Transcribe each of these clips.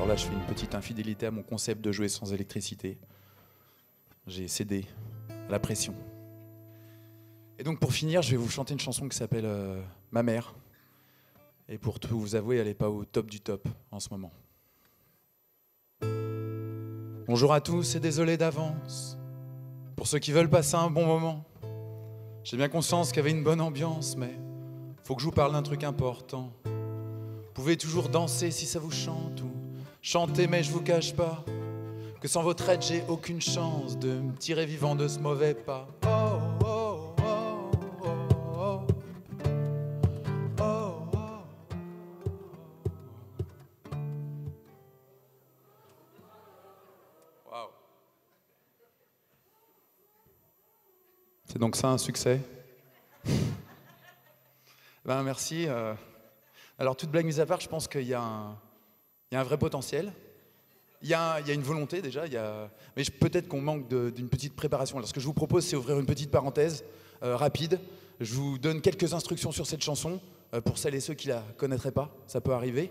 là, je fais une petite infidélité à mon concept de jouer sans électricité. J'ai cédé à la pression. Et donc pour finir, je vais vous chanter une chanson qui s'appelle Ma mère. Et pour tout vous avouer, elle n'est pas au top du top en ce moment. Bonjour à tous et désolé d'avance pour ceux qui veulent passer un bon moment. J'ai bien conscience qu'il y avait une bonne ambiance, mais faut que je vous parle d'un truc important. Vous pouvez toujours danser si ça vous chante ou chanter, mais je vous cache pas que sans votre aide, j'ai aucune chance de me tirer vivant de ce mauvais pas. Oh, oh, oh, oh, oh, oh, oh. Wow. C'est donc ça un succès? Ben merci. Alors toute blague mise à part, je pense qu'il y a un vrai potentiel. Il y a une volonté déjà, mais peut-être qu'on manque d'une petite préparation. Alors ce que je vous propose, c'est ouvrir une petite parenthèse rapide. Je vous donne quelques instructions sur cette chanson, pour celles et ceux qui la connaîtraient pas, ça peut arriver.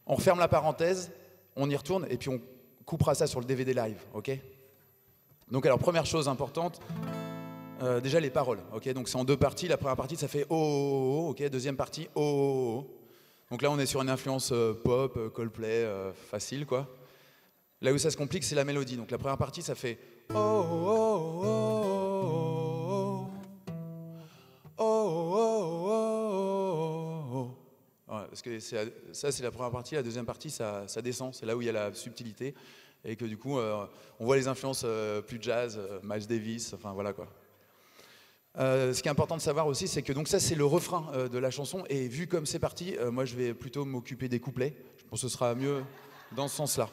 On referme la parenthèse, on y retourne, et puis on coupera ça sur le DVD live, ok? Donc alors, première chose importante, déjà les paroles, ok? Donc c'est en deux parties, la première partie ça fait oh, oh, oh, ok? Deuxième partie oh, oh, oh. Donc là on est sur une influence pop, Coldplay, facile quoi. Là où ça se complique, c'est la mélodie. Donc la première partie, ça fait oh, oh, oh, oh, oh, oh, oh. Ouais, parce que ça, c'est la première partie. La deuxième partie, ça descend. C'est là où il y a la subtilité. Et que du coup, on voit les influences plus jazz, Miles Davis, enfin voilà quoi. Ce qui est important de savoir aussi, c'est que donc ça, c'est le refrain de la chanson. Et vu comme c'est parti, moi, je vais plutôt m'occuper des couplets. Je pense que ce sera mieux dans ce sens-là.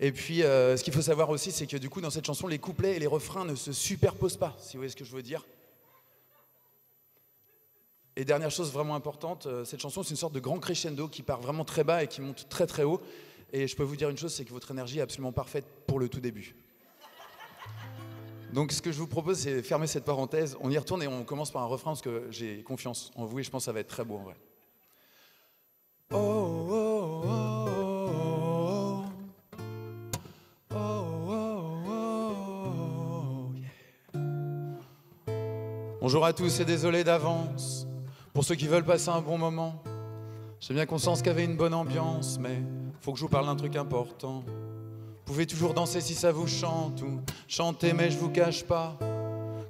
Et puis, ce qu'il faut savoir aussi, c'est que du coup, dans cette chanson, les couplets et les refrains ne se superposent pas, si vous voyez ce que je veux dire. Et dernière chose vraiment importante, cette chanson, c'est une sorte de grand crescendo qui part vraiment très bas et qui monte très très haut. Et je peux vous dire une chose, c'est que votre énergie est absolument parfaite pour le tout début. Donc, ce que je vous propose, c'est de fermer cette parenthèse. On y retourne et on commence par un refrain parce que j'ai confiance en vous et je pense que ça va être très beau en vrai. Oh, oh, oh. Bonjour à tous et désolé d'avance pour ceux qui veulent passer un bon moment. J'ai bien conscience qu'il y avait une bonne ambiance, mais faut que je vous parle d'un truc important. Vous pouvez toujours danser si ça vous chante ou chanter, mais je vous cache pas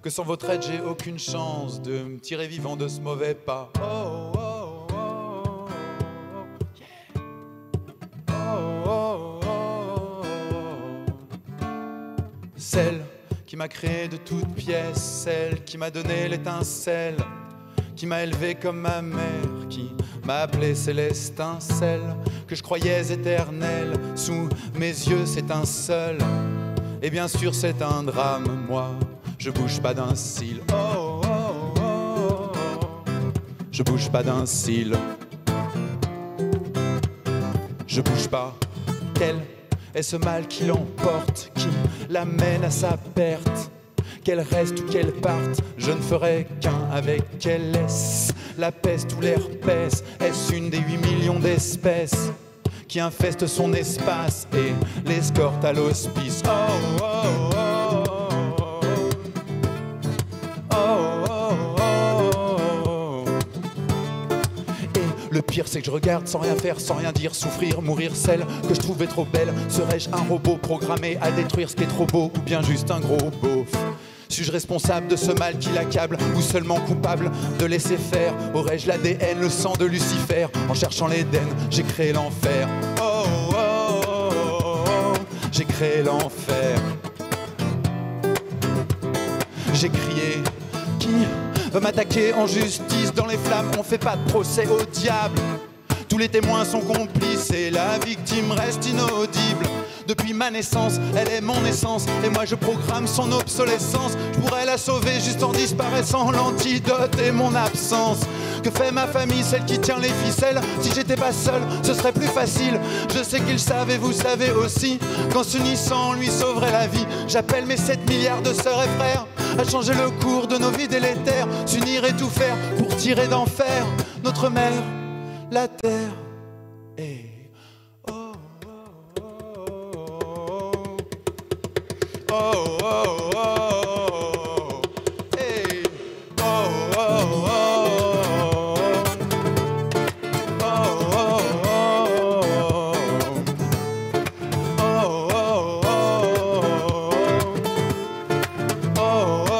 que sans votre aide, j'ai aucune chance de me tirer vivant de ce mauvais pas. Oh, oh, oh, yeah. Oh, oh, oh, oh. Celle qui m'a créé de toutes pièces, celle qui m'a donné l'étincelle, qui m'a élevé comme ma mère, qui m'a appelé Célestincelle, que je croyais éternelle, sous mes yeux c'est un seul, et bien sûr c'est un drame, moi je bouge pas d'un cil, oh, oh, oh, oh. Je bouge pas d'un cil, je bouge pas, quel est ce mal qui l'emporte, qui l'amène à sa perte? Qu'elle reste ou qu'elle parte, je ne ferai qu'un avec qu'elle laisse la peste ou l'herpès. Est-ce une des 8 millions d'espèces qui infestent son espace et l'escorte à l'hospice? Oh, oh, oh, oh, oh, oh, oh, oh. Et le pire c'est que je regarde sans rien faire, sans rien dire, souffrir, mourir celle que je trouvais trop belle. Serais-je un robot programmé à détruire ce qui est trop beau ou bien juste un gros beauf? Suis-je responsable de ce mal qui l'accable ou seulement coupable de laisser faire? Aurais-je l'ADN, le sang de Lucifer? En cherchant l'Éden, j'ai créé l'enfer. Oh, oh, oh, oh, oh. J'ai créé l'enfer. J'ai crié, qui veut m'attaquer en justice? Dans les flammes, on fait pas de procès au diable. Tous les témoins sont complices et la victime reste inaudible. Depuis ma naissance, elle est mon essence et moi je programme son obsolescence. Je pourrais la sauver juste en disparaissant. L'antidote est mon absence. Que fait ma famille, celle qui tient les ficelles? Si j'étais pas seul, ce serait plus facile. Je sais qu'ils savent et vous savez aussi qu'en s'unissant, on lui sauverait la vie. J'appelle mes 7 milliards de sœurs et frères à changer le cours de nos vies délétères. S'unir et tout faire pour tirer d'enfer notre mère, la terre. Et oh, oh. Oh, oh, oh, hey. Oh, oh, oh, oh, oh, oh, oh.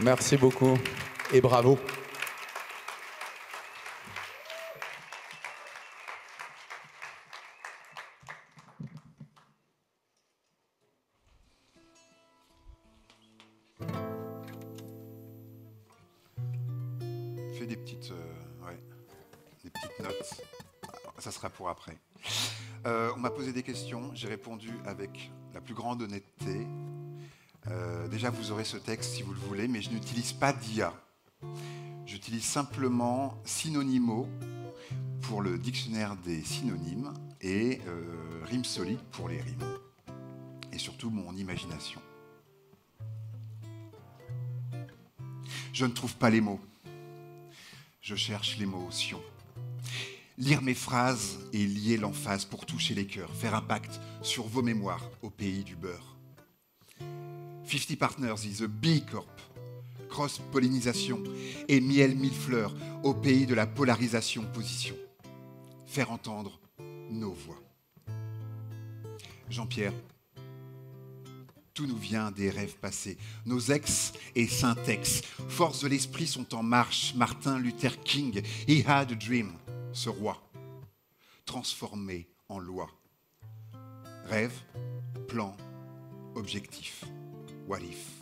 Merci beaucoup et bravo. Fais des petites notes. Ça sera pour après. On m'a posé des questions, j'ai répondu avec la plus grande honnêteté. Déjà, vous aurez ce texte si vous le voulez, mais je n'utilise pas d'IA. J'utilise simplement Synonymo pour le dictionnaire des synonymes et Rime Solide pour les rimes. Et surtout mon imagination. Je ne trouve pas les mots. Je cherche l'émotion. Lire mes phrases et lier l'emphase pour toucher les cœurs, faire un pacte sur vos mémoires au pays du beurre. 50 Partners is a B Corp, cross-pollinisation et miel mille fleurs au pays de la polarisation position. Faire entendre nos voix. Jean-Pierre, tout nous vient des rêves passés. Nos ex et syntax, forces de l'esprit sont en marche. Martin Luther King, he had a dream, ce roi, transformé en loi. Rêve, plan, objectif. What if?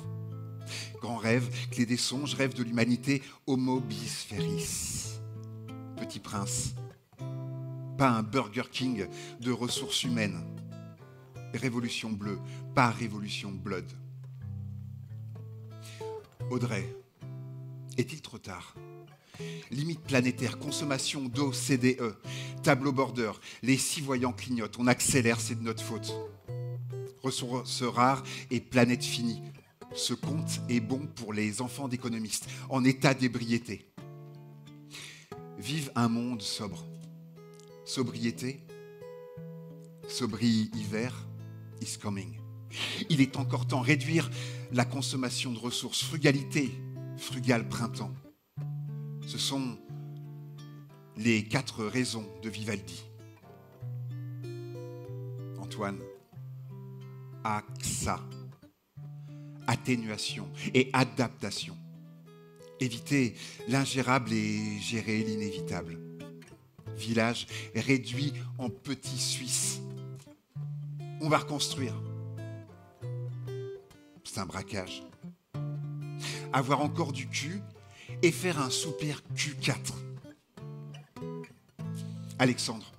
Grand rêve, clé des songes, rêve de l'humanité, homo bis feris. Petit prince, pas un Burger King de ressources humaines. Révolution bleue, pas révolution blood. Audrey, est-il trop tard? Limite planétaire, consommation d'eau, CDE, tableau border, les 6 voyants clignotent, on accélère, c'est de notre faute. Ressources rares et planète finie. Ce compte est bon pour les enfants d'économistes, en état d'ébriété. Vive un monde sobre. Sobriété, sobri-hiver is coming. Il est encore temps de réduire la consommation de ressources. Frugalité, frugal printemps. Ce sont les 4 raisons de Vivaldi. Antoine, AXA, atténuation et adaptation. Éviter l'ingérable et gérer l'inévitable. Village réduit en petits Suisses. On va reconstruire. C'est un braquage. Avoir encore du cul et faire un super Q4. Alexandre.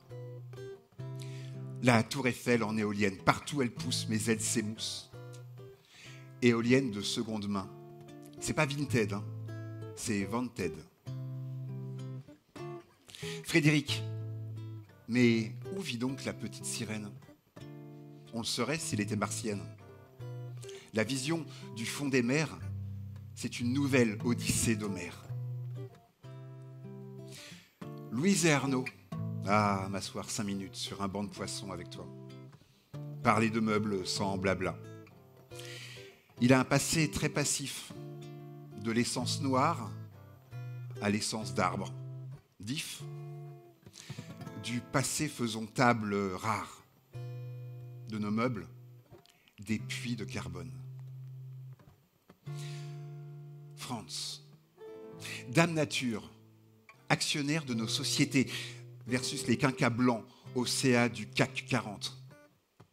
La tour Eiffel en éolienne. Partout elle pousse, mais elle s'émousse. Éolienne de seconde main. C'est pas Vinted, hein. C'est Vanted. Frédéric. Mais où vit donc la petite sirène? On le saurait s'il était martienne. La vision du fond des mers, c'est une nouvelle odyssée d'Homère. Louise et Arnaud. Ah, m'asseoir 5 minutes sur un banc de poisson avec toi. Parler de meubles sans blabla. Il a un passé très passif. De l'essence noire à l'essence d'arbre. Diff. Du passé faisons table rare. De nos meubles, des puits de carbone. France. Dame Nature, actionnaire de nos sociétés, versus les quinquas blancs au CA du CAC 40.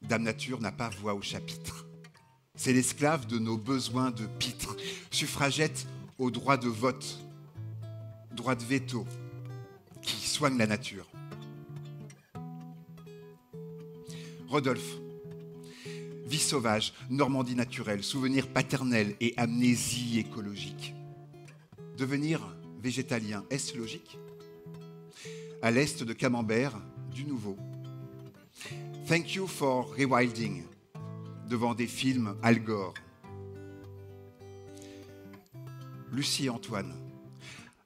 Dame Nature n'a pas voix au chapitre. C'est l'esclave de nos besoins de pitre, suffragette au droit de vote, droit de veto, qui soigne la nature. Rodolphe. Vie sauvage, Normandie naturelle, souvenir paternel et amnésie écologique. Devenir végétalien, est-ce logique? À l'est de Camembert, du nouveau. Thank you for rewilding. Devant des films Al Gore. Lucie et Antoine.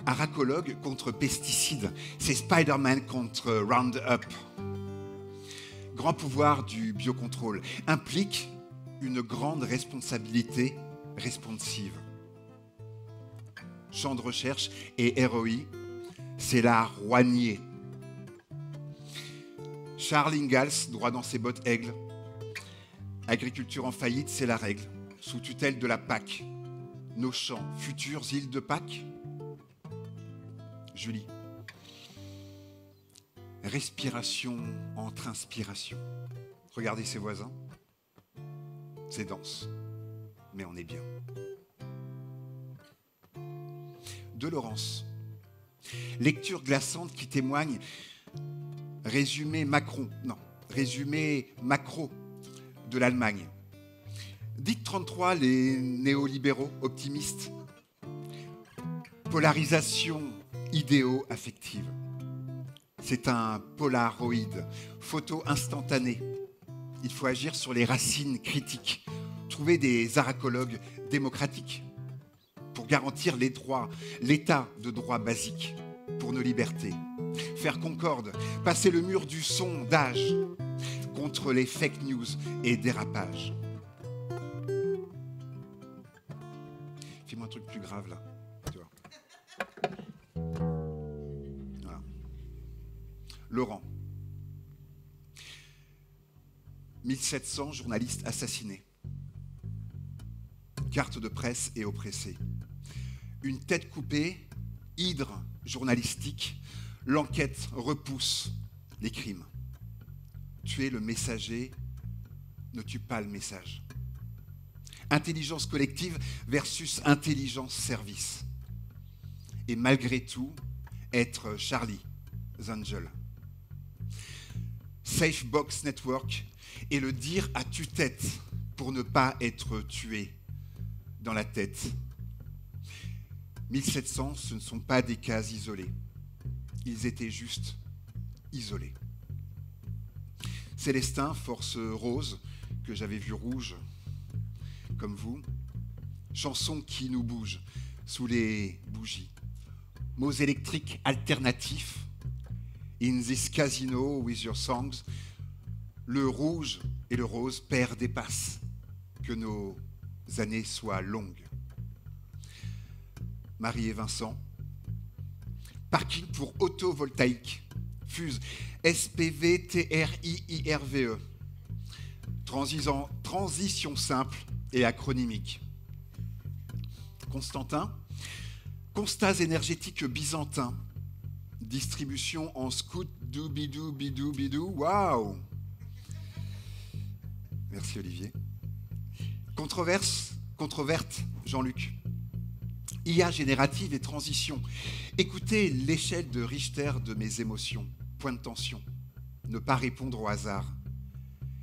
Aracologue contre pesticides, c'est Spider-Man contre Roundup. Grand pouvoir du biocontrôle implique une grande responsabilité responsive. Champ de recherche et ROI, c'est la roignée. Charles Ingalls, droit dans ses bottes aigle. Agriculture en faillite, c'est la règle. Sous tutelle de la PAC. Nos champs, futures îles de Pâques. Julie. Respiration entre inspiration. Regardez ses voisins. C'est dense, mais on est bien. De Laurence. Lecture glaçante qui témoigne. Résumé macro de l'Allemagne. Dites 33 les néolibéraux optimistes. Polarisation idéo-affective. C'est un polaroïde, photo instantanée. Il faut agir sur les racines critiques, trouver des aracologues démocratiques pour garantir les droits, l'état de droit basique pour nos libertés. Faire concorde, passer le mur du sondage contre les fake news et dérapages. Fais-moi un truc plus grave là. Tu vois. Voilà. Laurent. 1700 journalistes assassinés. Carte de presse et oppressés. Une tête coupée, hydre journalistique. L'enquête repousse les crimes. Tuer le messager ne tue pas le message. Intelligence collective versus intelligence service. Et malgré tout, être Charlie Angel. Safe Box Network et le dire à tue-tête pour ne pas être tué dans la tête. 1700, ce ne sont pas des cas isolés. Ils étaient juste isolés. Célestin, force rose, que j'avais vu rouge, comme vous. Chanson qui nous bouge sous les bougies. Mots électriques alternatifs. In this casino with your songs. Le rouge et le rose père dépassent. Que nos années soient longues. Marie et Vincent. Parking pour autovoltaïque. Fuse. SPVTRIIRVE. Transition simple et acronymique. Constantin. Constats énergétiques byzantins. Distribution en scout doubidou bidou bidou. Waouh! Merci Olivier. Controverte, Jean-Luc. IA générative et transition. Écoutez l'échelle de Richter de mes émotions. Point de tension. Ne pas répondre au hasard.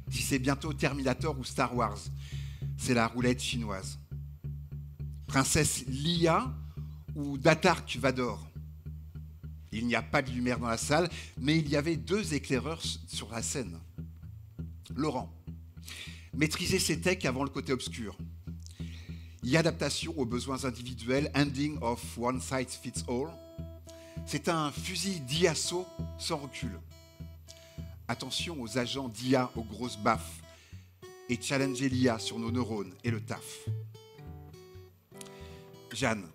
Si c'est bientôt Terminator ou Star Wars, c'est la roulette chinoise. Princesse Leia ou Datark Vador. Il n'y a pas de lumière dans la salle, mais il y avait 2 éclaireurs sur la scène. Laurent. Maîtriser ses techs avant le côté obscur. E-adaptation aux besoins individuels, ending of one size fits all. C'est un fusil d'IASSO sans recul. Attention aux agents d'IA aux grosses baffes et challenger l'IA sur nos neurones et le taf. Jeanne.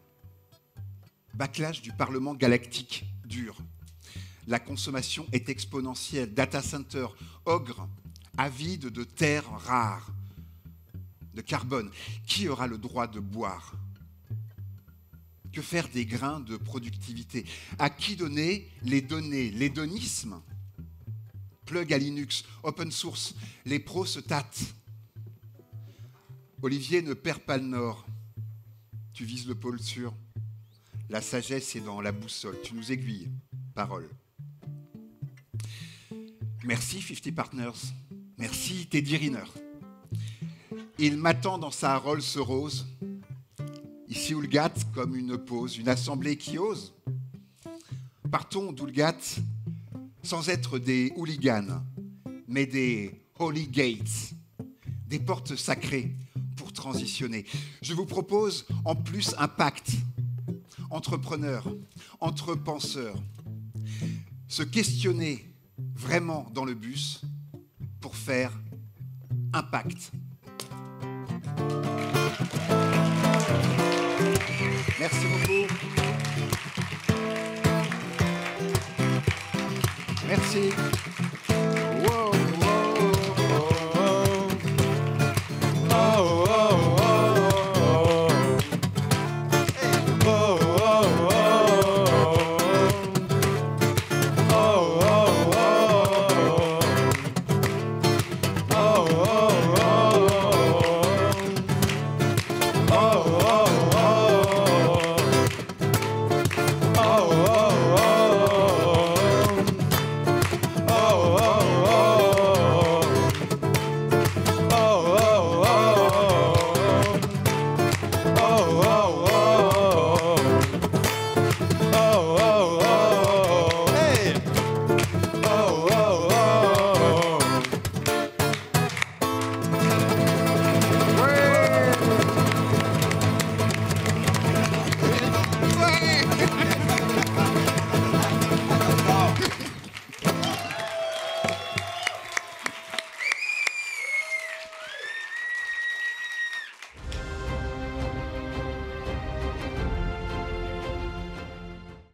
Backlash du Parlement galactique dur. La consommation est exponentielle. Data center, ogre, avide de terres rares, de carbone. Qui aura le droit de boire? Que faire des grains de productivité? À qui donner les données? L'hédonisme? Plug à Linux, open source, les pros se tâtent. Olivier, ne perds pas le nord. Tu vises le pôle sûr. La sagesse est dans la boussole. Tu nous aiguilles. Parole. Merci 50 Partners. Merci Teddy Riner. Il m'attend dans sa Rolls rose. Ici Oulgat comme une pause, une assemblée qui ose. Partons d'Oulgat sans être des hooligans, mais des holy gates, des portes sacrées pour transitionner. Je vous propose en plus un pacte. Entrepreneurs, entre penseurs. Se questionner vraiment dans le bus pour faire impact. Merci beaucoup. Merci.